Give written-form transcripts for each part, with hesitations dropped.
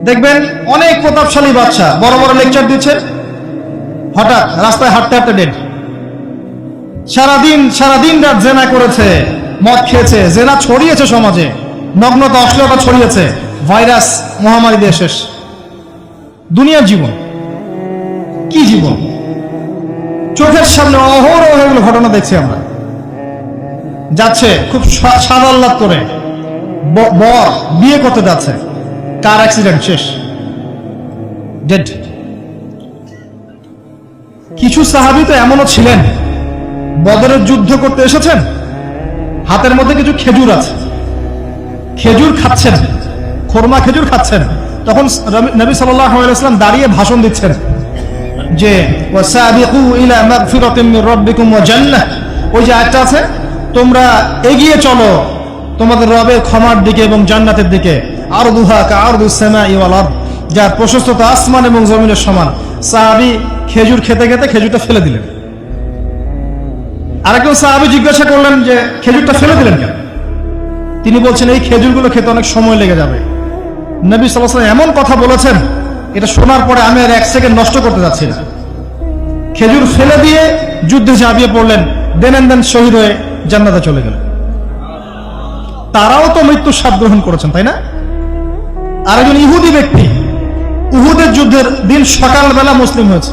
দেখবেন অনেক প্রতাপশালী বাদশা বড় বড় লেকচার দিচ্ছে, হঠাৎ রাস্তায় হাঁটতে হাঁটতে ডেড। সারাদিন রাত জেনা করেছে, মদ খেয়েছে, জেনা ছড়িয়েছে সমাজে, নগ্নতা অশ্লীলতা ছড়িয়েছে, ভাইরাস মহামারী দিয়ে শেষ। দুনিয়ার জীবন কি জীবন! চোখের সামনে অহরহ এগুলো ঘটনা দেখছি আমরা। যাচ্ছে খুব সাদা আহ্লাদ করে, বর বিয়ে করতে যাচ্ছে, কার অ্যাক্সিডেন্ট, শেষ, ডেড। কিছু সাহাবী তো এমনও ছিলেন, বদরের যুদ্ধ করতে এসেছেন, হাতের মধ্যে কিছু খেজুর আছে, খেজুর খাচ্ছেন, খোরমা খেজুর খাচ্ছেন। তখন নবী সাল্লাল্লাহু আলাইহি ওয়াসাল্লাম দাঁড়িয়ে ভাষণ দিচ্ছেন যে ওয়াসাবিকু ইলা মাগফিরাতিন মির রাব্বিকুম ওয়া জান্নাহ, ওই যে আয়াতটা আছে, তোমরা এগিয়ে চলো তোমাদের রবের ক্ষমার দিকে এবং জান্নাতের দিকে। আরদুহা কাআরদুস সামাই ওয়াল আরদ, যার প্রশস্ততা আসমান এবং জমিনের সমান। সাহাবী খেজুর খেতে খেতে খেজুরটা ফেলে দিলেন। আরেকজন সাহাবী জিজ্ঞাসা করলেন যে খেজুরটা ফেলে দিলেন কেন? তিনি বলছেন এই খেজুরগুলো খেতে অনেক সময় লেগে যাবে। নবী সাল্লাল্লাহু আলাইহি ওয়াসাল্লাম এমন কথা বলেছেন, এটা শোনার পরে আমি আর এক সেকেন্ড নষ্ট করতে যাচ্ছি না। খেজুর ফেলে দিয়ে যুদ্ধে ঝাঁপিয়ে পড়লেন, দেন শহীদ হয়ে জান্নাতে চলে গেলেন। তারাও তো মৃত্যুর স্বাদ গ্রহণ করেছেন, তাই না? আরেকজন ইহুদি ব্যক্তি উহুদের যুদ্ধের দিন সকালবেলা মুসলিম হয়েছে।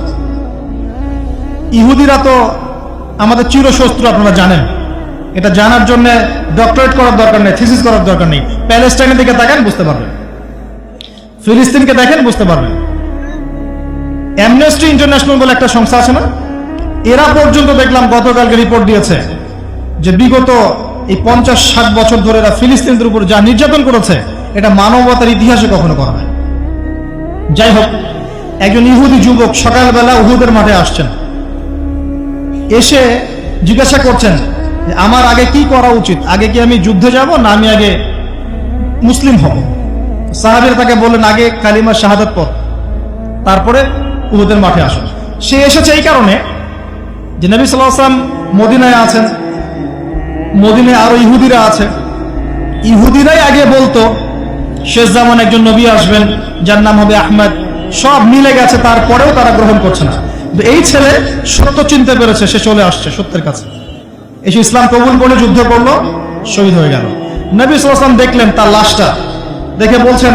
ইহুদিরা তো আমাদের চিরশত্রু, আপনারা জানেন। এটা জানার জন্য ডক্টরেট করার দরকার নেই, থিসিস করার দরকার নেই। প্যালেস্টাইনের দিকে তাকান, বুঝতে পারবেন। ফিলিস্তিনকে দেখেন, বুঝতে পারবেন। অ্যামনেস্টি ইন্টারন্যাশনাল বলে একটা সংস্থা আছে না, এরা পর্যন্ত দেখলাম গতকালকে রিপোর্ট দিয়েছে যে বিগত এই 50-60 বছর ধরে এরা ফিলিস্তিনদের উপর যা নির্যাতন করেছে, এটা মানবতার ইতিহাসে কখনো করা হয়। যাই হোক, একজন ইহুদি যুবক সকালবেলা উহুদের মাঠে আসছেন, এসে জিজ্ঞাসা করছেন যে আমার আগে কি করা উচিত, আগে কি আমি যুদ্ধে যাব না আমি আগে মুসলিম হব? সাহাবীরা তাকে বললেন আগে কালিমা শাহাদাত পড়, তারপরে উহুদের মাঠে আসুন। সে এসেছে এই কারণে যে নবী সাল্লাল্লাহু আলাইহি ওয়াসাল্লাম মদিনায় আছেন, মদিনায় আরো ইহুদিরা আছে। ইহুদিরাই আগে বলতো শেষ জামান একজন নবী আসবেন যার নাম হবে আহমদ, সব মিলে গেছে, তারপরেও তারা গ্রহণ করছে না। কিন্তু এই ছেলে সত্য চিনতে পেরেছে, সে চলে আসছে সত্যের কাছে, এসে ইসলাম কবুল করে যুদ্ধ করলো, শহীদ হয়ে গেল। নবী সাল্লাল্লাহু আলাইহি ওয়াসাল্লাম দেখলেন তার লাশটা, দেখে বলছেন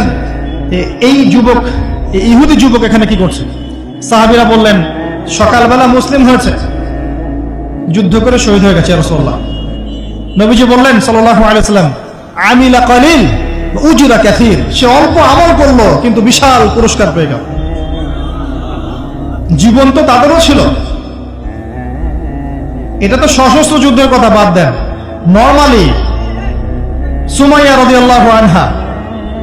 এই যুবক, এই ইহুদি যুবক এখানে কি করছে? সাহাবীরা বললেন সকালবেলা মুসলিম হয়েছে, যুদ্ধ করে শহীদ হয়ে গেছে ইয়া রাসূলুল্লাহ। নবীজি বললেন সাল্লাল্লাহু আলাইহি ওয়াসাল্লাম আমিলা কালিল উজরা কাসীর, সে অল্প আমল করলো কিন্তু বিশাল পুরস্কার পেয়ে গেল। জীবন তো তাদেরও ছিল। এটা তো সশস্ত্র যুদ্ধের কথা বাদ দেন, নরমালি সুমাইয়া রাদিয়াল্লাহু আনহা,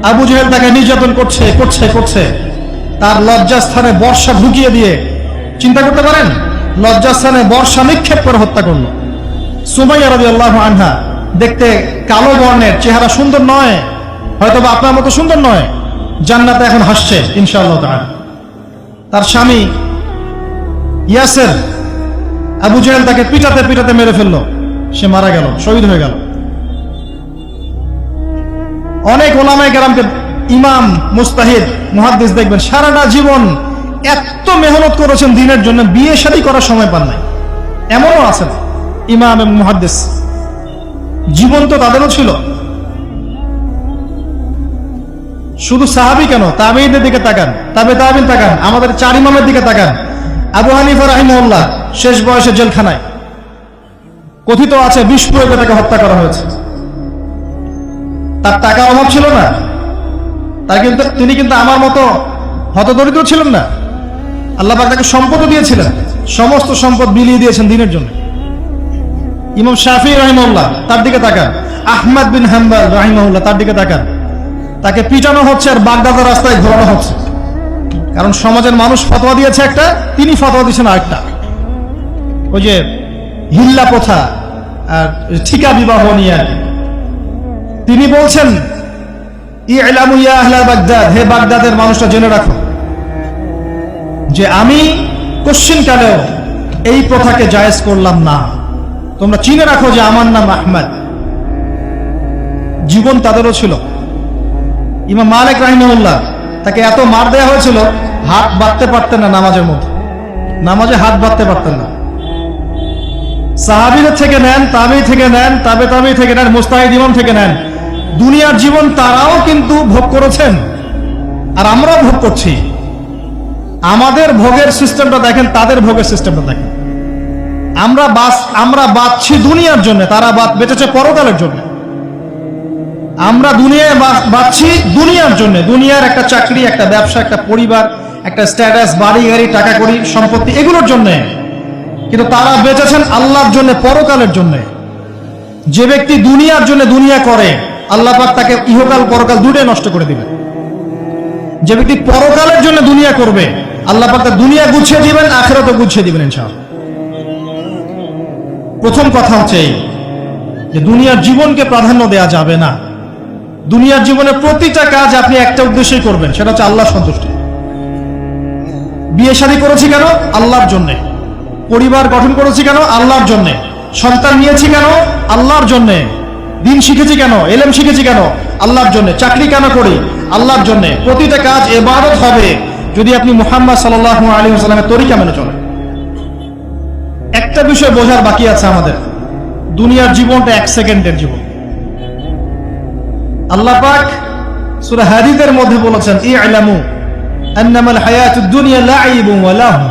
আবু জেহেল তাকে নির্যাতন করছে, তার লজ্জাস্থানে বর্ষা ঢুকিয়ে দিয়ে, চিন্তা করতে পারেন, লজ্জাস্থানে বর্ষা নিক্ষেপ করে হত্যা করলো। সুমাইয়া রাদিয়াল্লাহু আনহা দেখতে কালো বর্ণের, চেহারা সুন্দর নয়, হয়তো বা আপনার মতো সুন্দর নয়, জান্নাতে এখন হাসছে ইনশাআল্লাহ তাআলা। তার স্বামী ইয়াসের, আবু জেহেল তাকে পিটাতে মেরে ফেললো, সে মারা গেল, শহীদ হয়ে গেল। অনেক ওলামায়ে কেরামকে, ইমাম, মুজতাহিদ, মুহাদ্দিস দেখবেন সারাটা জীবন এত মেহনত করেছেন দ্বীনের জন্য, বিয়ে শাদী করার সময় পান নাই, এমনও আছেন ইমাম এবং মুহাদ্দিস। জীবন তো তাদেরও ছিল। শুধু সাহাবী কেন, তাবেঈদের দিকে তাকান, তাবেঈন তাকান, আমাদের 4 ইমামের দিকে তাকান। আবু হানিফা রাহিমাহুল্লাহ শেষ বয়সে জেলখানায়, কথিত আছে বিষ প্রয়োগে তাকে হত্যা করা হয়েছে। তার টাকার অভাব ছিল না, তিনি কিন্তু আমার মতো হতদরিদ্র ছিলেন না। আল্লাহ পাক তাকে সম্পদ দিয়েছিলেন, সমস্ত সম্পদ বিলিয়ে দিয়েছেন দ্বীনের জন্য। ইমাম শাফিঈ রাহিমাহুল্লাহ, তার দিকে তাকান। আহমদ বিন হাম্বল রাহিমাহুল্লাহ, তার দিকে তাকান। তাকে পিটানো হচ্ছে আর বাগদাদের রাস্তায় ঘোরানো হচ্ছে, কারণ সমাজের মানুষ ফতোয়া দিয়েছে একটা, তিনি ফতোয়া দিয়েছেন আরেকটা। ওই যে হিল্লা প্রথা আর ঠিকা বিবাহ নিয়ে তিনি বলছেন ইলামু ইয়া আহলা বাগদাদ, হে বাগদাদের মানুষরা জেনে রাখো যে আমি কোশ্চিনকালেও এই প্রথাকে জায়েজ করলাম না, তোমরা চিনে রাখো যে আমার নাম আহমদ। জীবন তাদেরও ছিল। ইমাম মালিক রাহিমাহুল্লাহ তাকে এত মার দেওয়া হয়েছিল, হাত বাঁধতে পারতেন না নামাজের মধ্যে, নামাজে হাত বাঁধতে পারতেন না। সাহাবীদের থেকে নেন, তাবেঈ থেকে নেন, তাবেঈ থেকে নেন, মুজতাহিদ ইমাম থেকে নেন, দুনিয়ার জীবন তারাও কিন্তু ভোগ করেছেন, আর আমরাও ভোগ করছি। আমাদের ভোগের সিস্টেমটা দেখেন, তাদের ভোগের সিস্টেমটা দেখেন। আমরা বাঁচছি দুনিয়ার জন্য, তারা বেঁচেছে পরকালের জন্য। আমরা দুনিয়ায় বাঁচছি দুনিয়ার জন্য, দুনিয়ার একটা চাকরি, একটা ব্যবসা, একটা পরিবার, একটা স্ট্যাটাস, বাড়ি গাড়ি, টাকা কড়ি, সম্পত্তি, এগুলোর জন্য। কিন্তু তারা বেঁচেছেন আল্লাহর জন্য, পরকালের জন্য। যে ব্যক্তি দুনিয়ার জন্য দুনিয়া করে, আল্লাহ পাক তাকে ইহকাল পরকাল দুটোই নষ্ট করে দিবেন। যে ব্যক্তি পরকালের জন্য দুনিয়া করবে, আল্লাহ পাক তার দুনিয়া গুছিয়ে দিবেন, আখিরাতও গুছিয়ে দিবেন ইনশাআল্লাহ। প্রথম কথা হচ্ছে এই যে দুনিয়ার জীবনকে প্রাধান্য দেওয়া যাবে না। দুনিয়ার জীবনে প্রতিটা কাজ আপনি একটা উদ্দেশ্যেই করবেন, সেটা হচ্ছে আল্লাহর সন্তুষ্টি। বিয়ে শাদী করেছি কেন? আল্লাহর জন্যে। পরিবার গঠন করেছি কেন? আল্লাহর জন্যে। সন্তান নিয়েছি কেন? আল্লাহর জন্যে। দিন শিখেছি কেন? এলেম শিখেছি কেন? আল্লাহর জন্যে। চাকরি কেন করি? আল্লাহর জন্যে। প্রতিটা কাজ ইবাদত হবে যদি আপনি মুহাম্মদ সাল্লাল্লাহু আলাইহি ওয়াসাল্লামের তরিকা মেনে চলেন। একটা বিষয় বোঝার বাকি আছে আমাদের, দুনিয়ার জীবনটা 1 সেকেন্ডের জীবন। আল্লাহ পাক সূরা হাদীদের মধ্যে বলেছেন, ই'লামু আন্নামাল হায়াতুদ দুনিয়া লা'iবুন ওয়া লাহু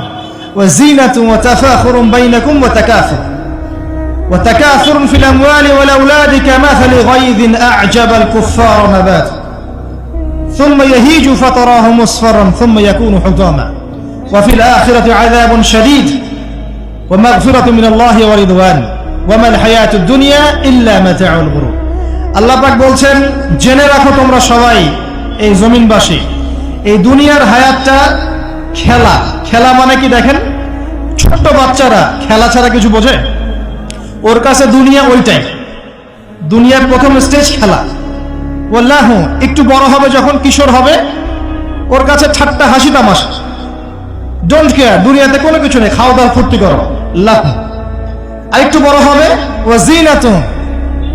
ওয়া যিনাতুন ওয়া তাফাখুরুন বাইনাকুম ওয়া তাকাসুরুন ফিল আমওয়ালি ওয়াল আওলাদি কামাসালি গায়যিন আ'জাবাল কুফফারা নাবাত ثم يهيج فتراه مصفرا ثم يكون حطاما وفي الآخرة عذاب شديد ومغفرة من الله ورضوان وما الحياة الدنيا إلا متاع الغرور। আল্লাহ পাক বলছেন, জেনে রাখো তোমরা সবাই, এই জমিনবাসী, এই দুনিয়ার হায়াতটা খেলা। খেলা মানে কি দেখেন, ছোট্ট বাচ্চারা খেলা ছাড়া কিছু বোঝে? ওর কাছে দুনিয়া ওইটাই। দুনিয়ার প্রথম স্টেজ খেলা। ওয়াল্লাহু, একটু বড় হবে যখন, কিশোর হবে, ওর কাছে ঠাট্টা হাসি তামাশা, ডোন্ট কেয়ার, দুনিয়াতে কোনো কিছু নেই, খাওয়া দাওয়া ফুর্তি করো, লাভ। আর একটু বড় হবে, ওয়াজিনাতুন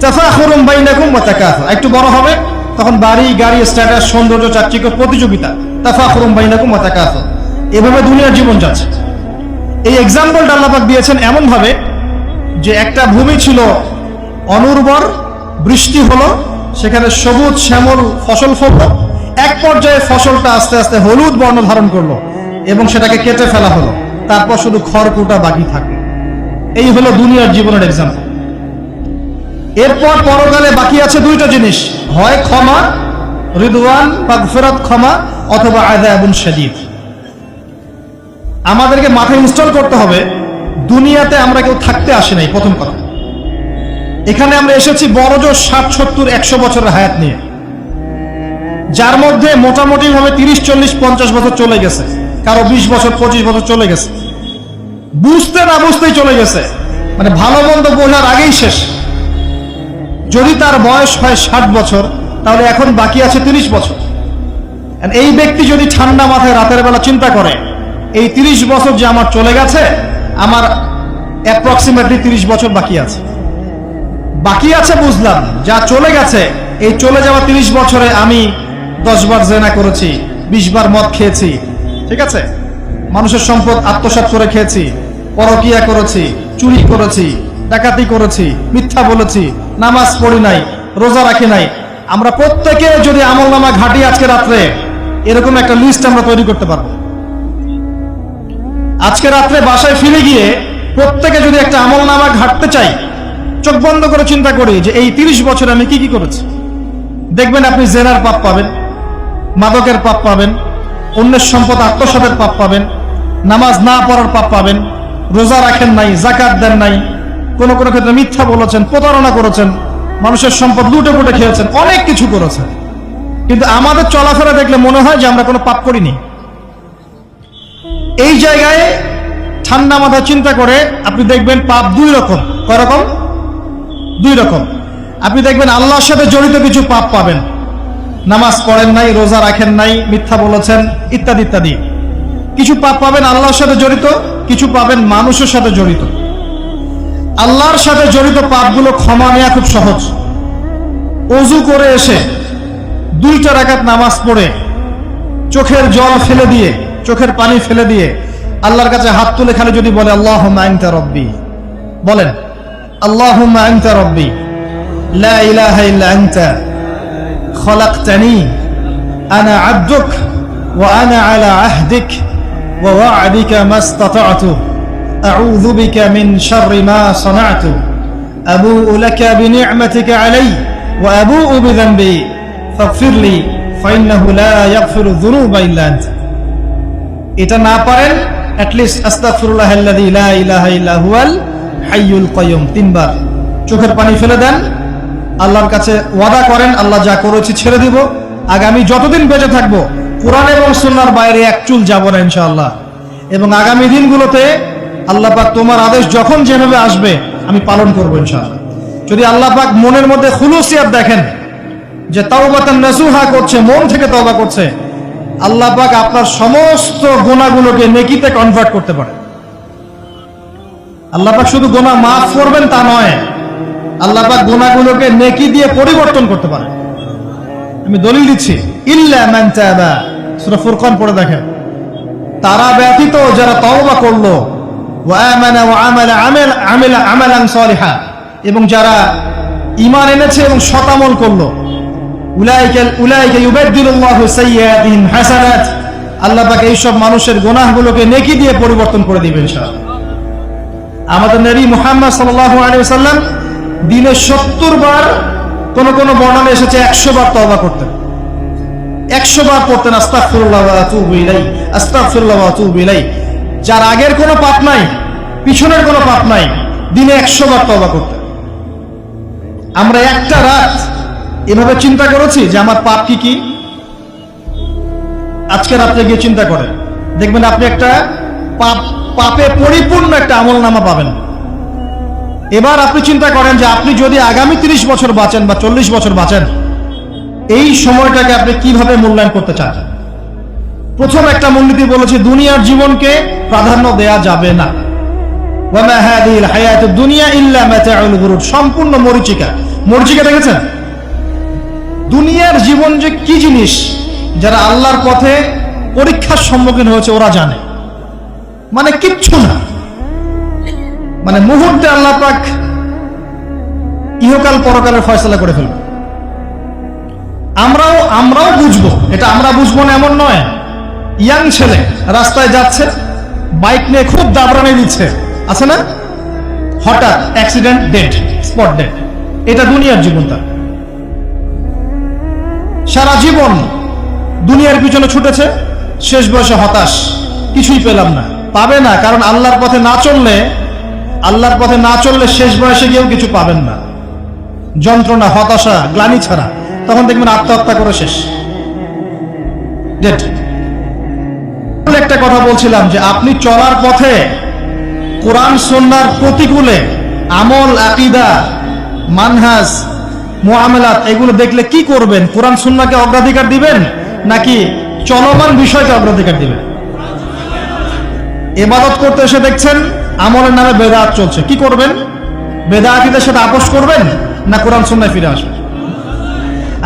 তাফাখুরুন বাইনাকুম ওয়া তাকাসুর, একটু বড় হবে তখন বাড়ি গাড়ি, স্ট্যাটাস, সৌন্দর্য, চাকচিক্য, প্রতিযোগিতা, তাফাখুরুন বাইনাকুম ওয়া তাকাসুর। এভাবে দুনিয়ার জীবন যাচ্ছে। এই এক্সাম্পলটা আল্লাহ পাক দিয়েছেন এমন ভাবে যে একটা ভূমি ছিল অনুর্বর, বৃষ্টি হলো, সেখানে সবুজ শ্যামল ফসল ফলল, এক পর্যায়ে ফসলটা আস্তে আস্তে হলুদ বর্ণ ধারণ করলো এবং সেটাকে কেটে ফেলা হলো, তারপর শুধু খড়কুটা বাকি থাকলো। এই হলো দুনিয়ার জীবনের এক্সাম্পল। এরপর পরকালে বাকি আছে দুইটা জিনিস, হয় ক্ষমা, রিদওয়ান, মাগফিরাত, ক্ষমা, অথবা আযাবুন শাদীদ। আমাদেরকে মাথায় ইনস্টল করতে হবে, দুনিয়াতে আমরা কেউ থাকতে আসি নাই। প্রথম কথা, এখানে আমরা এসেছি বড়জোর 60, 70, 100 বছরের হায়াত নিয়ে, যার মধ্যে মোটামুটি ভাবে 30, 40, 50 বছর চলে গেছে, কারো 20 বছর, 25 বছর চলে গেছে, বুঝতে না বুঝতেই চলে গেছে, মানে ভালো মন্দ বোঝার আগেই শেষ। যদি তার বয়স হয় 60 বছর, তাহলে এখন বাকি আছে 30 বছর। এই ব্যক্তি যদি ঠান্ডা মাথায় রাতের বেলা চিন্তা করে, এই 30 বছর যে আমার চলে গেছে, আমার অ্যাপ্রক্সিমেটলি 30 বছর বাকি আছে। বাকি আছে বুঝলাম, যা চলে গেছে, এই চলে যাওয়া 30 বছরে আমি 10 বার জেনা করেছি, 20 বার মদ খেয়েছি, ঠিক আছে, মানুষের সম্পদ আত্মসাৎ করে খেয়েছি, পরকিয়া করেছি, চুরি করেছি, ডাকাতি করেছি, মিথ্যা বলেছি, নামাজ পড়ি নাই, রোজা রাখি নাই। আমরা প্রত্যেকে যদি আমলনামা ঘাটি আজকে রাত্রে, এরকম একটা লিস্ট আমরা তৈরি করতে পারবো। আজকে রাত্রে বাসায় ফিরে গিয়ে প্রত্যেকে যদি একটা আমলনামা ঘাটতে চাই, চোখ বন্ধ করে চিন্তা করি যে এই 30 বছরে আমি কি কি করেছি, দেখবেন আপনি জেনার পাপ পাবেন, মাদকের পাপ পাবেন, অন্যের সম্পদ আত্মসাতের পাপ পাবেন, নামাজ না পড়ার পাপ পাবেন, রোজা রাখেন নাই, যাকাত দেন নাই, কোন কোন ক্ষেত্রে মিথ্যা বলেছেন, প্রতারণা করেছেন, মানুষের সম্পদ লুটে পুটে খেয়েছেন, অনেক কিছু করেছেন। কিন্তু আমাদের চলাফেরা দেখলে মনে হয় যে আমরা কোনো পাপ করিনি। এই জায়গায় ঠান্ডা মাথা চিন্তা করে আপনি দেখবেন পাপ দুই রকম। কয় রকম? দুই রকম। আপনি দেখবেন আল্লাহর সাথে জড়িত কিছু পাপ পাবেন, নামাজ পড়েন নাই, রোজা রাখেন নাই, মিথ্যা বলেছেন, ইত্যাদি ইত্যাদি। কিছু পাপ পাবেন আল্লাহর সাথে জড়িত, কিছু পাবেন মানুষের সাথে জড়িত। আল্লাহর সাথে জড়িত পাপগুলো ক্ষমা নেওয়া খুব সহজ। ওযু করে এসে 2 রাকাত নামাজ পড়ে চোখের জল ফেলে দিয়ে, চোখের পানি ফেলে দিয়ে আল্লাহর কাছে হাত তুলে খালি যদি বলে আল্লাহুম্মা আনতা রব্বি, বলেন আল্লাহুম্মা আনতা রব্বি লা ইলাহা ইল্লা আনতা খলাকতানি আনা আবদুক ওয়া আনা আলা আহদিক ওয়া ওয়া'দিকা মাস্তাতা'তু আউযু বিকা মিন শাররি মা সানা'তু আবুউ লাকা বিনি'মাতিকা আলাইয়া ওয়া আবুউ বিযানবি ফাগফিরলি ফাইন্নাহু লা ইয়াগফিরু যুনুবা ইল্লা আনতা। এটা না পারেন অ্যাটলিস্ট আস্তাগফিরুল্লাহাল্লাযী লা ইলাহা ইল্লা হুয়াল হাইয়ুল কাইয়ুম 3 বার চোখের পানি ফেলে দেন, আল্লাহর কাছে ওয়াদা করেন আল্লাহ যা করেছি ছেড়ে দিব, আগামী যতদিন বেঁচে থাকবো কোরআন এবং সুন্নাহর বাইরে এক চুল যাব না ইনশাআল্লাহ। এবং আগামী দিনগুলোতে আল্লাহ পাক তোমার আদেশ যখন যেভাবে আসবে আমি পালন করবো ইনশাআল্লাহ। যদি আল্লাহ পাক মনের মধ্যে খুলুসিয়াত দেখেন যে তাওবাতান নাসুহা করছে, মন থেকে তওবা করছে, আল্লাহ পাক আপনার সমস্ত গুনাহগুলোকে নেকিতে কনভার্ট করতে পারে। আল্লাহ পাক শুধু গুনাহ মাফ করবেন তা নয়, আল্লাহ পাক গুনাহগুলোকে নেকি দিয়ে পরিবর্তন করতে পারে। আমি দলিল দিচ্ছি, ইল্লা মান তাবা, সূরা ফুরকান পড়ে দেখেন, তারা ব্যতীত যারা তওবা করলো, ওয়া আমানা ওয়া আমিলা আমালান সালিহা, এবং যারা ঈমান এনেছে এবং সৎ আমল করলো, উলাইকা ইউবাদদিলুল্লাহু সাইয়্যাতিহিম হাসানাত, আল্লাহ পাক এই সব মানুষের গুনাহগুলোকে নেকি দিয়ে পরিবর্তন করে দিবেন ইনশাআল্লাহ। আমাদের নবী মুহাম্মদ সাল্লাল্লাহু আলাইহি ওয়াসাল্লাম দিনে 70 বার, কোন কোন বর্ণনা এসেছে 100 বার তওবা করতেন, 100 বার পড়তেন আস্তাগফিরুল্লাহ ওয়া আতুবু ইলাইহি, আস্তাগফিরুল্লাহ ওয়া আতুবু ইলাইহি। যার আগের কোনো পাপ নাই, পিছনের কোনো পাপ নাই, দিনে 100 বার তওবা করতেন। আমরা একটা রাত এভাবে চিন্তা করেছি যে আমার পাপ কি কি? আজকে রাত্রে গিয়ে চিন্তা করেন, দেখবেন আপনি একটা পাপে পরিপূর্ণ একটা আমল নামা পাবেন। এবার আপনি চিন্তা করেন যে আপনি যদি আগামী 30 বছর বাঁচেন বা 40 বছর বাঁচেন, এই সময়টাকে আপনি কিভাবে মূল্যায়ন করতে চান? প্রথম একটা মূলনীতি বলেছি, দুনিয়ার জীবনকে প্রাধান্য দেয়া যাবে না। ওয়া মা হাদিহিল হায়াতুদ দুনিয়া ইল্লা মাতাউল গুরুর, সম্পূর্ণ মরীচিকা। মরীচিকা দেখেছেন? দুনিয়ার জীবন যে কি জিনিস, যারা আল্লাহর পথে পরীক্ষার সম্মুখীন হয়েছে ওরা জানে, মানে কিচ্ছু না, মানে মুহূর্তে আল্লাহ পাক ইহকাল পরকালের ফয়সালা করে ফেলবে। আমরাও বুঝবো, এটা আমরা বুঝবো না এমন নয়। ইয়াং ছেলে রাস্তায় যাচ্ছে, বাইক নিয়ে খুব দাবরানি দিচ্ছে, আছে না? হঠাৎ অ্যাক্সিডেন্ট, ডেড, স্পট ডেড। এটা দুনিয়ার জীবন। তার সারা জীবন দুনিয়ার পিছনে ছুটেছে, শেষ বয়সে হতাশ, কিছুই পেলাম না। পাবে না, কারণ আল্লাহর পথে না চললে শেষ বয়সে গিয়েও কিছু পাবেন না। যন্ত্রণা, হতাশা, গ্লানি ছাড়া। তখন দেখবেন আত্মহত্যা করে শেষ, ডেড। একটা কথা বলছিলাম যে আপনি চলার পথে কোরআন সুন্নাহর প্রতিকূলে আমল, আকীদা, মানহাজ, মুআমালাত এগুলো দেখলে কি করবেন? কোরআন সুন্নাহকে অগ্রাধিকার দিবেন নাকি চলমান বিষয়কে অগ্রাধিকার দিবেন? ইবাদত করতে এসে দেখছেন আমলের নামে বেদাত চলছে, কি করবেন? বেদাতীদের সাথে আপোষ করবেন না কোরআন সুন্নাহয় ফিরে আসবেন?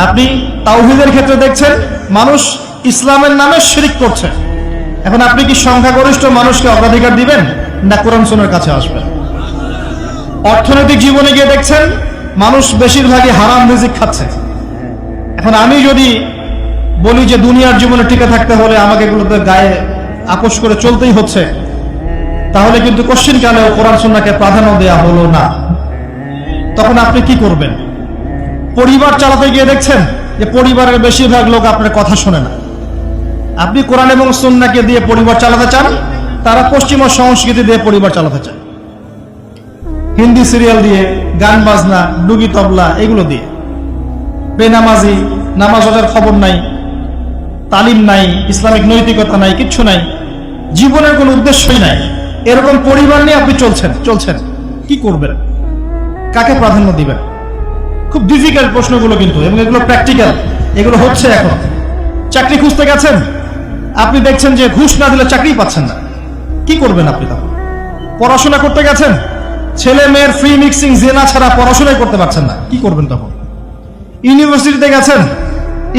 আপনি তাওহীদের ক্ষেত্রে দেখছেন মানুষ ইসলামের নামে শিরক করছে, এখন আপনি কি সংখ্যাগরিষ্ঠ মানুষকে অগ্রাধিকার দিবেন না কোরআন সুন্নাহর কাছে আসবেন? অর্থনৈতিক জীবনে গিয়ে দেখছেন মানুষ বেশিরভাগই হারাম রিজিক খাচ্ছে। এখন আমি যদি বলি যে দুনিয়ার জীবনে টিকে থাকতে হলে আমাকে এগুলোতে গায়ে আপোষ করে চলতেই হচ্ছে, তাহলে কিন্তু কোশ্চিন কালেও কোরআন সুন্নাহকে প্রাধান্য দেয়া হলো না। তখন আপনি কি করবেন? পরিবার চালাতে গিয়ে দেখছেন যে পরিবারের বেশিরভাগ লোক আপনার কথা শোনে না। আপনি কোরআন এবং সুন্নাহকে দিয়ে পরিবার চালাতে চান, তারা পশ্চিমা সংস্কৃতি দিয়ে পরিবার চালাতে চান, হিন্দি সিরিয়াল দিয়ে, গান বাজনা, ডুগি তবলা এগুলো দিয়ে। বেনামাজি, নামাজ রোজার খবর নাই, তালিম নাই, ইসলামিক নৈতিকতা নাই, কিচ্ছু নাই, জীবনের কোনো উদ্দেশ্যই নাই। এরকম পরিবার নিয়ে আপনি চলছেন, কি করবেন? কাকে প্রাধান্য দিবেন? খুব ডিফিকাল্ট প্রশ্নগুলো কিন্তু, এবং এগুলো প্র্যাকটিক্যাল, এগুলো হচ্ছে। এখন চাকরি খুঁজতে গেছেন, আপনি দেখছেন যে ঘুষ না দিলে চাকরি পাচ্ছেন না, কি করবেন আপনি তখন? পড়াশোনা করতে গেছেন, ছেলে মেয়ের ফ্রি মিক্সিং, জেনা ছাড়া পড়াশোনাই করতে পারছেন না, কি করবেন তখন? ইউনিভার্সিটিতে গেছেন,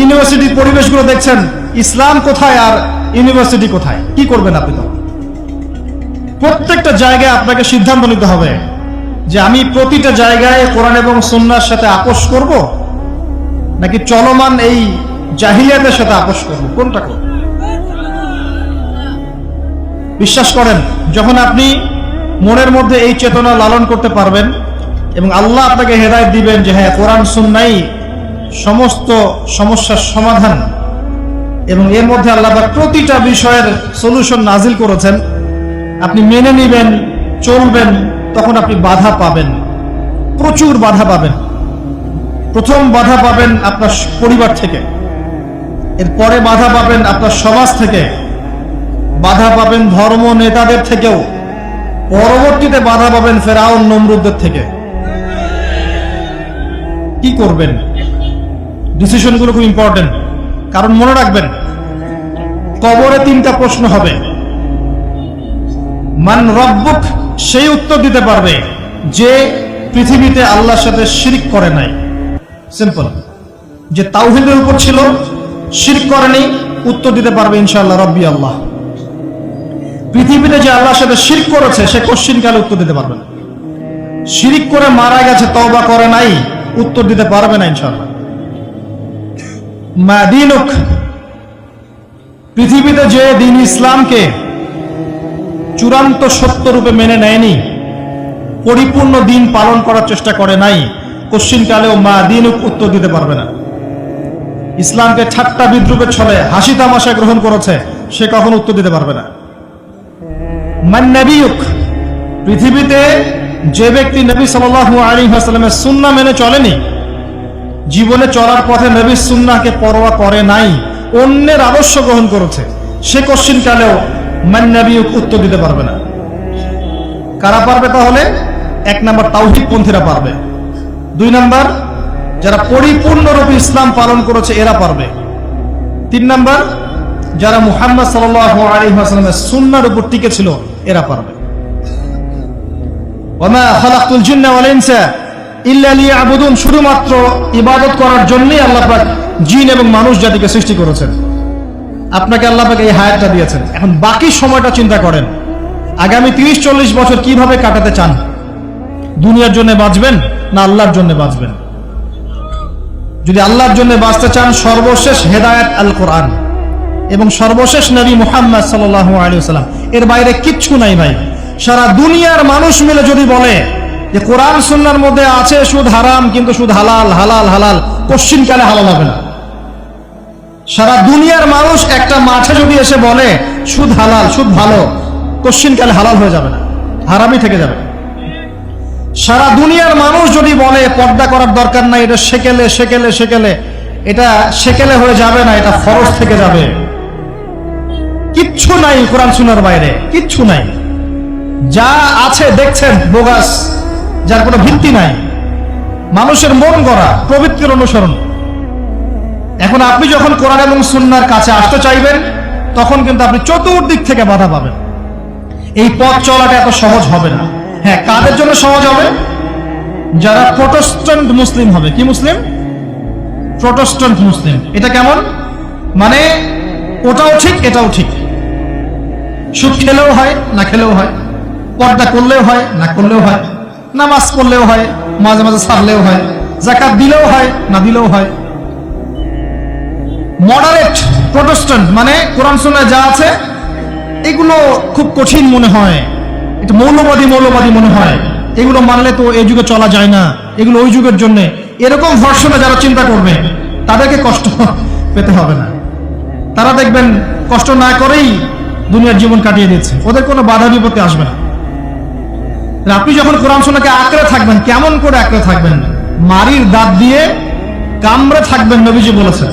ইউনিভার্সিটির পরিবেশগুলো দেখছেন, ইসলাম কোথায় আর ইউনিভার্সিটি কোথায়? কি করবেন আপনি? তো প্রত্যেকটা জায়গায় আপনাকে সিদ্ধান্ত নিতে হবে যে আমি প্রতিটা জায়গায় কোরআন এবং সুন্নাহর সাথে আপোষ করব নাকি চলমান এই জাহিলিয়াতের সাথে আপোষ করব, কোনটা করব? বিশ্বাস করেন, যখন আপনি মনের মধ্যে এই চেতনা লালন করতে পারবেন এবং আল্লাহ আপনাকে হেদায়েত দিবেন যে হ্যাঁ কোরআন সুন্নাহই সমস্ত সমস্যার সমাধান এবং এর মধ্যে আল্লাহ পাক প্রতিটা বিষয়ের সলিউশন নাজিল করেছেন, আপনি মেনে নেবেন, চলবেন, তখন আপনি বাধা পাবেন, প্রচুর বাধা পাবেন। প্রথম বাধা পাবেন আপনার পরিবার থেকে, এরপরে বাধা পাবেন আপনার সমাজ থেকে, বাধা পাবেন ধর্ম নেতাদের থেকেও, পরবর্তীতে বাধা পাবেন ফেরাউন নমরুদদের থেকে। কি করবেন? ডিসিশনগুলো খুব ইম্পর্টেন্ট, কারণ মনে রাখবেন কবরে 3টা প্রশ্ন হবে। মান রব্বুক, সেই উত্তর দিতে পারবে যে পৃথিবীতে আল্লাহর সাথে শিরক করে নাই। সিম্পল, যে তাওহীদের উপর ছিল, শিরক করেনি, উত্তর দিতে পারবে ইনশাআল্লাহ রব্বি আল্লাহ। পৃথিবীতে যে আল্লাহর সাথে শিরক করেছে সে কোশ্চিন কালে উত্তর দিতে পারবে না। শিরক করে মারা গেছে, তওবা করে নাই, উত্তর দিতে পারবে না ইনশাআল্লাহ। মা দীনুক, পৃথিবীতে যে দিন ইসলামকে চূড়ান্ত সত্য রূপে মেনে নেয়নি, পরিপূর্ণ দিন পালন করার চেষ্টা করে নাই, কোশ্চিন কালেও মা দীনুক উত্তর দিতে পারবে না। ইসলামকে ঠাট্টা বিদ্রুপে ছলে হাসি তামাশা গ্রহণ করেছে, সে কখনো উত্তর দিতে পারবে না। মান নবিয়ুক, পৃথিবীতে যে ব্যক্তি নবী সাল্লাল্লাহু আলাইহি ওয়াসাল্লামের সুন্নাহ মেনে চলেনি, জীবনে চলার পথে নবীর সুন্নাহকে পরোয়া করে নাই, অন্যের আদর্শ গ্রহণ করেছে, সে কোশ্চিন কালেও মান নবিয়ুক উত্তর দিতে পারবে না। কারা পারবে তাহলে? 1 নাম্বার তাওহীদ পন্থীরা পারবে, 2 নাম্বার যারা পরিপূর্ণরূপে ইসলাম পালন করেছে এরা পারবে, 3 নাম্বার যারা মুহাম্মদ সাল্লাল্লাহু আলাইহি ওয়াসাল্লামের সুন্নাহর উপর টিকে ছিল এরা পারবে। ওয়া মা খালাকতুল জিন্না ওয়াল ইনসা ইল্লা লিয়াবুদুন, শুধুমাত্র ইবাদত করার জন্যই আল্লাহ পাক জিন এবং মানুষ জাতিকে সৃষ্টি করেছেন। আপনাকে আল্লাহ পাক এই হায়াতটা দিয়েছেন, এখন বাকি সময়টা চিন্তা করেন আগামী 30-40 বছর কিভাবে কাটাতে চান। দুনিয়ার জন্য বাঁচবেন না আল্লাহর জন্য বাঁচবেন? যদি আল্লাহর জন্য বাঁচতে চান, সর্বশেষ হেদায়েত আল কোরআন এবং সর্বশেষ নবী মুহাম্মদ সাল্লাল্লাহু আলাইহি ওয়াসাল্লাম, এর বাইরে কিচ্ছু নাই ভাই। সারা দুনিয়ার মানুষ মিলে যদি বলে যে কোরআন সুন্নাহর মধ্যে আছে সুদ হারাম কিন্তু সুদ হালাল, হালাল হালাল, কোশ্চিন কালে হালাল হবে না। সারা দুনিয়ার মানুষ একটা মাঠে যদি এসে বলে সুদ হালাল, সুদ ভালো, কোশ্চিন কালে হালাল হয়ে যাবে না, হারামই থেকে যাবে। সারা দুনিয়ার মানুষ যদি বলে পর্দা করার দরকার নাই, এটা সেকেলে সেকেলে সেকেলে, এটা সেকেলে হয়ে যাবে না, এটা ফরজ থেকে যাবে। কিচ্ছু নাই কোরআন সুন্নাহর বাইরে, কিচ্ছু নাই। যা আছে দেখছেন বোগাস, যার কোনো ভিত্তি নাই, মানুষের মন গড়া প্রবৃত্তির অনুসরণ। এখন আপনি যখন কোরআন এবং সুন্নাহর কাছে আসতে চাইবেন, তখন কিন্তু আপনি চতুর্দিক থেকে বাধা পাবেন। এই পথ চলাটা এত সহজ হবে না। হ্যাঁ, কাদের জন্য সহজ হবে? যারা প্রোটেস্ট্যান্ট মুসলিম হবে। কি মুসলিম? প্রোটেস্ট্যান্ট মুসলিম। এটা কেমন? মানে ওটাও ঠিক এটাও ঠিক, সুদ খেলেও হয় না খেলেও হয়, পর্দা করলেও হয় না করলেও হয়, নামাজ পড়লেও হয়, মাঝে মাঝে ছাড়লেও হয়, যাকাত দিলেও হয় না দিলেও হয়। মডারেট প্রোটেস্ট্যান্ট মানে কোরআন সুন্নাহয় যা আছে এগুলো খুব কঠিন মনে হয়, এটা মৌলবাদী মৌলবাদী মনে হয়, এগুলো মানলে তো এই যুগে চলা যায় না, এগুলো ওই যুগের জন্য, এরকম ভার্সনে যারা চিন্তা করবে তাদেরকে কষ্ট পেতে হবে না। তারা দেখবেন কষ্ট না করেই দুনিয়ার জীবন কাটিয়ে দিচ্ছে, ওদের কোনো বাধা বিপত্তি আসবে না। আপনি যখন কোরআন সুন্নাহকে আঁকড়ে থাকবেন, কেমন করে আঁকড়ে থাকবেন? মারির দাঁত দিয়ে কামড়ে থাকবেন, নবীজি বলেছেন।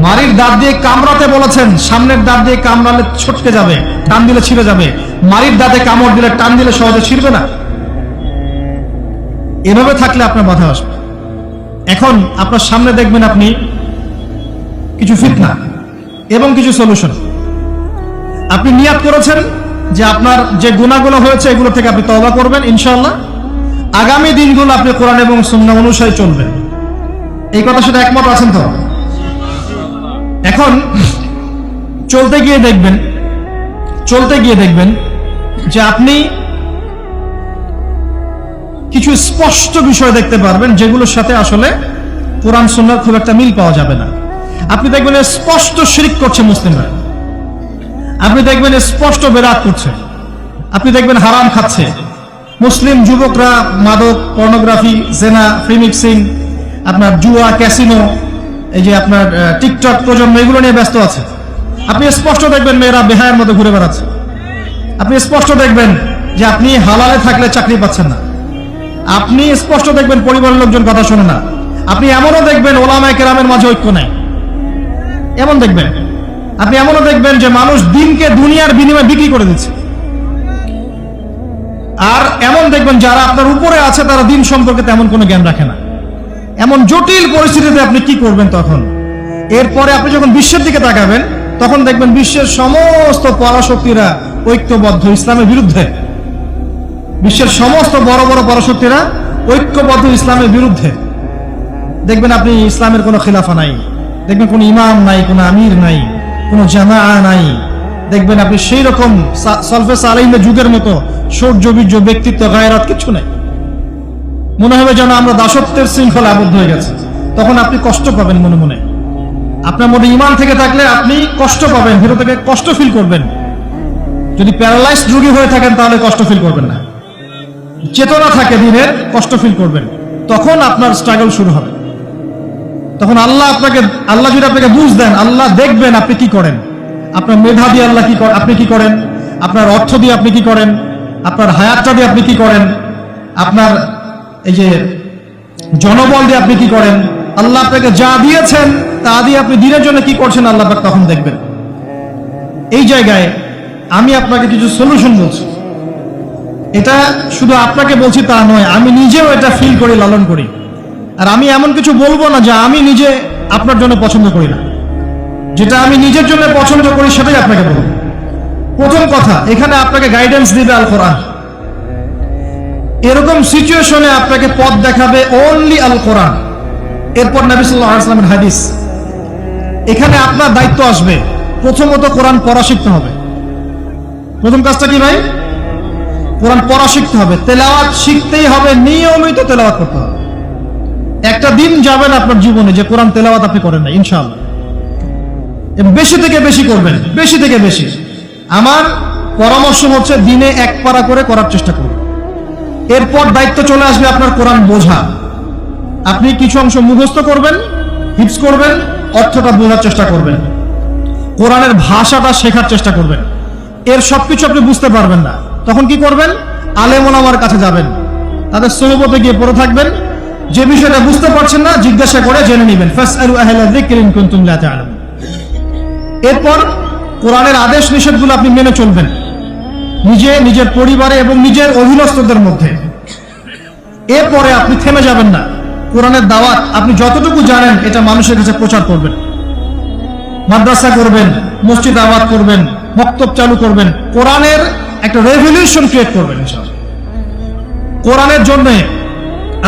মারির দাঁত দিয়ে কামড়াতে বলেছেন, সামনের দাঁত দিয়ে কামড়ালে ছটকে যাবে, টান দিলে ছিঁড়ে যাবে। মারির দাঁতে কামড় দিলে টান দিলে সহজে ছিঁড়বে না। এভাবে থাকলে আপনার বাধা আসবে। এখন আপনার সামনে দেখবেন আপনি কিছু ফিতনা এবং কিছু সলিউশন। আপনি নিয়াত করেছেন যে আপনার যে গুনাহগুলো হয়েছে এগুলো থেকে আপনি তওবা করবেন ইনশাআল্লাহ, আগামী দিনগুলো আপনি কোরআন এবং সুন্নাহ অনুসারে চলবেন। এই কথা সাথে একমত আছেন তো? এখন চলতে গিয়ে দেখবেন যে আপনি কিছু স্পষ্ট বিষয় দেখতে পারবেন যেগুলোর সাথে আসলে কোরআন সুন্নাহর খুব একটা মিল পাওয়া যাবে না। আপনি দেখবেন স্পষ্ট শিরক করছে মুসলিমরা, আপনি দেখবেন স্পষ্ট বেরাত করছে, আপনি দেখবেন হারাম খাচ্ছে, মুসলিম যুবকরা মাদক, পর্নোগ্রাফি, জেনা, ফ্রি মিক্সিং, আপনার জুয়া, ক্যাসিনো, এই যে আপনার টিকটক প্রজন্ম, এগুলো নিয়ে ব্যস্ত আছে। আপনি স্পষ্ট দেখবেন মেয়েরা বেহায়ের মতো ঘুরে বেড়াচ্ছে। আপনি স্পষ্ট দেখবেন যে আপনি হালালে থাকলে চাকরি পাচ্ছেন না। আপনি স্পষ্ট দেখবেন পরিবারের লোকজন কথা শোনে না। আপনি এমনও দেখবেন ওলামায়ে কেরামের মাঝে ঐক্য নাই, এমন দেখবেন। আপনি এমনও দেখবেন যে মানুষ দিনকে দুনিয়ার বিনিময়ে বিক্রি করে দিচ্ছে। আর এমন দেখবেন যারা আপনার উপরে আছে তারা দিন সম্পর্কে তেমন কোনো জ্ঞান রাখে না। এমন জটিল পরিস্থিতিতে আপনি কি করবেন তখন? এরপরে আপনি যখন বিশ্বের দিকে তাকাবেন তখন দেখবেন বিশ্বের সমস্ত পরাশক্তিরা ঐক্যবদ্ধ ইসলামের বিরুদ্ধে। বিশ্বের সমস্ত বড় বড় পরাশক্তিরা ঐক্যবদ্ধ ইসলামের বিরুদ্ধে। দেখবেন আপনি ইসলামের কোনো খিলাফা নাই, দেখবেন কোনো ইমাম নাই, কোনো আমির নাই, কোনো জামাআ নাই। দেখবেন আপনি সেই রকম সলফে সালেহিনের যুগের মতো শৌর্য ব্যক্তিত্ব, গায়রাত কিছু নাই। মনে হবে যেন আমরা দাসত্বের শৃঙ্খলা আবদ্ধ হয়ে গেছে। তখন আপনি কষ্ট পাবেন মনে মনে। আপনার মধ্যে ঈমান থেকে থাকলে আপনি কষ্ট পাবেন, ভিতর থেকে কষ্ট ফিল করবেন। যদি প্যারালাইজড রোগী হয়ে থাকেন তাহলে কষ্ট ফিল করবেন না। চেতনা থাকে দিনের, কষ্ট ফিল করবেন। তখন আপনার স্ট্রাগল শুরু হবে। তখন আল্লাহ যদি আপনাকে বুঝ দেন, আল্লাহ দেখবেন আপনি কি করেন। আপনার মেধা দিয়ে আল্লাহ আপনি কি করেন, আপনার অর্থ দিয়ে আপনি কি করেন, আপনার হায়াতটা দিয়ে আপনি কি করেন, আপনার এই যে জনবল দিয়ে আপনি কি করেন, আল্লাহ আপনাকে যা দিয়েছেন তা দিয়ে আপনি দিনের জন্য কি করছেন আল্লাহ তখন দেখবেন। এই জায়গায় আমি আপনাকে কিছু সলিউশন বলছি। এটা শুধু আপনাকে বলছি তা নয়, আমি নিজেও এটা ফিল করি, লালন করি। আর আমি এমন কিছু বলবো না যা আমি নিজে আপনার জন্য পছন্দ করি না। যেটা আমি নিজের জন্য পছন্দ করি সেটাই আপনাকে বলবো। প্রথম কথা, এখানে আপনাকে গাইডেন্স দিবে আল কোরআন। এরকম সিচুয়েশনে আপনাকে পথ দেখাবে অনলি আল কোরআন। এরপর নবী সাল্লাল্লাহু আলাইহি ওয়াসাল্লামের হাদিস। এখানে আপনার দায়িত্ব আসবে প্রথমত কোরআন পড়া শিখতে হবে। প্রথম কাজটা কি ভাই? কোরআন পড়া শিখতে হবে, তেলাওয়াত শিখতেই হবে, নিয়মিত তেলাওয়াত করতে হবে। একটা দিন যাবেন আপনার জীবনে যে কোরআন তেলাওয়াত আপনি করেন না, ইনশাআল্লাহ। বেশি থেকে বেশি করবেন, বেশি থেকে বেশি। আমার পরামর্শ হচ্ছে দিনে এক পারা করে করার চেষ্টা করুন। এরপর দায়িত্ব চলে আসবে আপনার কোরআন বোঝা। আপনি কিছু অংশ মুখস্থ করবেন, হিফজ করবেন, অর্থটা বোঝার চেষ্টা করবেন, কোরআনের ভাষাটা শেখার চেষ্টা করবেন। এর সবকিছু আপনি বুঝতে পারবেন না, তখন কি করবেন? আলেম ওলামার কাছে যাবেন, তাদের সোহবতে গিয়ে পড়ে থাকবেন। যে বিষয়টা বুঝতে পারছেন না জিজ্ঞাসা করে জেনে নেবেন। ফাসআলু আহলা যিকরি ইন কুনতুম লা তা'লামুন। এরপর কোরআনের আদেশ নিষেধগুলো আপনি মেনে চলবেন, নিজের পরিবারে এবং নিজের অধীনস্থদের মধ্যে। এরপরে আপনি থেমে যাবেন না। কোরআনের দাওয়াত আপনি যতটুকু জানেন এটা মানুষের কাছে প্রচার করবেন। মাদ্রাসা করবেন, মসজিদ আবাদ করবেন, মক্তব চালু করবেন, কোরআনের একটা রেভলিউশন ক্রিয়েট করবেন ইনশাআল্লাহ। কোরআনের জন্য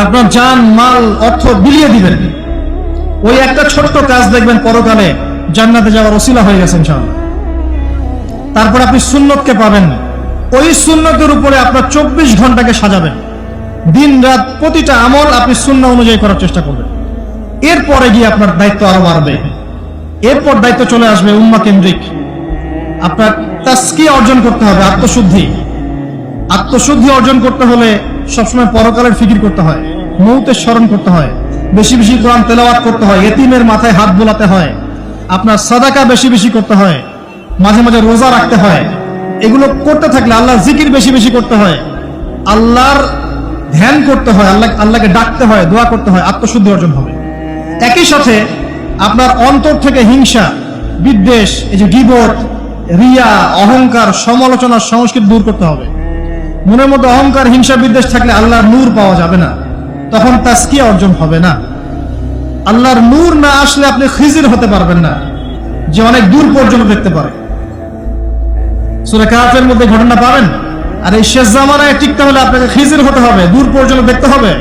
আপনার জান, মাল, অর্থ বিলিয়ে দিবেন। ওই একটা ছোট্ট কাজ দেখবেন পরকালে জান্নাতে যাওয়ার ওসিলা হয়ে গেছে ইনশাআল্লাহ। তারপর আপনি সুন্নতকে পাবেন। ওই সুন্নতের উপরে আপনার 24 ঘন্টাকে সাজাবেন। দিন রাত প্রতিটা আমল আপনি সুন্নাহ অনুযায়ী করার চেষ্টা করবেন। এরপরে গিয়ে আপনার দায়িত্ব আরো বাড়বে। এরপর দায়িত্ব চলে আসবে উম্মাহ কেন্দ্রিক। আপনার তাসকিয়া অর্জন করতে হবে, আত্মশুদ্ধি অর্জন করতে হলে সবসময় পরকালের ফিকির করতে হয়, মৌতের স্মরণ করতে হয়, বেশি বেশি কোরআন তেলাওয়াত করতে হয়, এতিমের মাথায় হাত বোলাতে হয়, আপনার সাদাকা বেশি বেশি করতে হয়, মাঝে মাঝে রোজা রাখতে হয়। এগুলো করতে থাকলে আল্লাহর জিকির বেশি বেশি করতে হয়, আল্লাহর ধ্যান করতে হয়, আল্লাহকে ডাকতে হয়, দোয়া করতে হয়, আত্মশুদ্ধি অর্জন হবে। একই সাথে আপনার অন্তর থেকে হিংসা, বিদ্বেষ, এই যে গীবত, রিয়া, অহংকার, সমালোচনার সংস্কৃতি দূর করতে হবে। মনের মধ্যে অহংকার, হিংসা, বিদ্বেষ থাকলে আল্লাহর নূর পাওয়া যাবে না, তখন তাসকিয়া অর্জন হবে না। আল্লাহর নূর না আসলে আপনি খিজির হতে পারবেন না, যে অনেক দূর পর্যন্ত দেখতে পারে। সূরা কাহফের মধ্যে ঘটনা পাবেন। আর এই শেষ জামানায় টিকতে হলে আপনাকে খিজির হতে হবে, দূর পর্যন্ত দেখতে হবে।